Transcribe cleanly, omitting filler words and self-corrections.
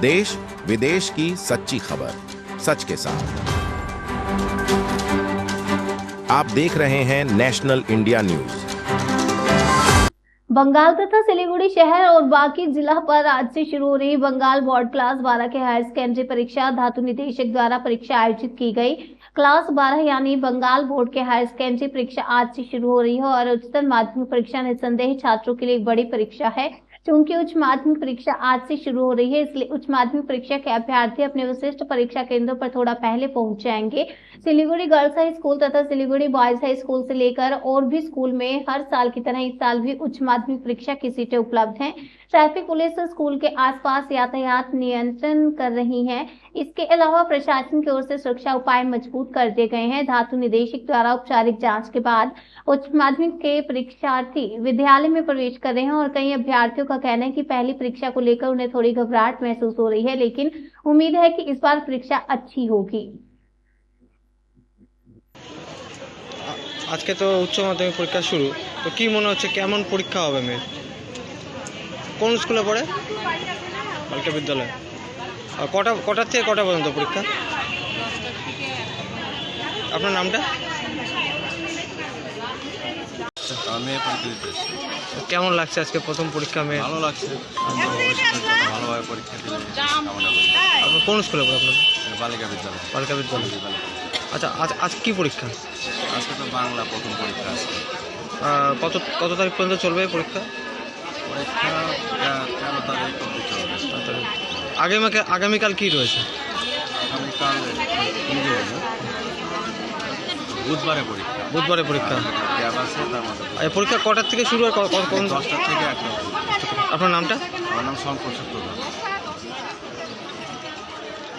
देश विदेश की सच्ची खबर सच के साथ। आप देख रहे हैं नेशनल इंडिया न्यूज। बंगाल तथा सिलीगुड़ी शहर और बाकी जिला पर आज से शुरू हो रही बंगाल बोर्ड क्लास 12 के हायर सेकेंडरी परीक्षा धातु निदेशक द्वारा परीक्षा आयोजित की गई। क्लास 12 यानी बंगाल बोर्ड के हायर सेकेंडरी परीक्षा आज से शुरू हो रही है और उच्चतर माध्यमिक परीक्षा निस्संदेह छात्रों के लिए एक बड़ी परीक्षा है। चूंकि उच्च माध्यमिक परीक्षा आज से शुरू हो रही है, इसलिए उच्च माध्यमिक परीक्षा के अभ्यर्थी अपने विशिष्ट परीक्षा केंद्रों पर थोड़ा पहले पहुंच जाएंगे। सिलीगुड़ी गर्ल्स हाई स्कूल तथा सिलीगुड़ी बॉयज हाई स्कूल से लेकर और भी स्कूल में हर साल की तरह इस साल भी उच्च माध्यमिक परीक्षा की सीटें उपलब्ध हैं। ट्रैफिक पुलिस स्कूल के आसपास यातायात नियंत्रण कर रही है। इसके अलावा प्रशासन की ओर से सुरक्षा उपाय मजबूत कर दिए गए हैं। धातु निदेशक द्वारा औपचारिक जांच के बाद उच्च माध्यमिक के परीक्षार्थी विद्यालय में प्रवेश कर रहे हैं और कई अभ्यर्थियों का कहना है कि पहली परीक्षा को लेकर उन्हें थोड़ी घबराहट महसूस हो रही है, लेकिन उम्मीद है कि इस बार परीक्षा अच्छी होगी। आज के तो उच्च माध्यमिक परीक्षा शुरू, तो কি মনে হচ্ছে কেমন পরীক্ষা হবে? মেয়ে কোন স্কুলে পড়ে? বালিকা বিদ্যালয়। আর কটা থেকে কটা পর্যন্ত পরীক্ষা? আপনার নামটা? আমি পরীক্ষা দিতে এসেছি। কেমন লাগছে আজকে প্রথম পরীক্ষা? মেয়ে ভালো লাগছে, ভালোভাবে পরীক্ষা দিলে কামনা করি। আপনার কোন স্কুলে পড়ে? আপনার বালিকা বিদ্যালয়। বালিকা বিদ্যালয়। আচ্ছা, আজ কি পরীক্ষা? আজকে তো বাংলা প্রথম পরীক্ষা আছে। কত তারিখ পর্যন্ত চলবে পরীক্ষা? পরীক্ষা 13 তারিখ অবধি চলবে। আগামীকাল কি রয়েছে? আগামীকাল বুধবারে পরীক্ষা। বুধবারে পরীক্ষা। গ্যাপ আছে তার মধ্যে। এই পরীক্ষা কটার থেকে শুরু হয়? 10টা থেকে 1টা। আপনার নামটা? আমার নাম শঙ্কর সূত্রধর।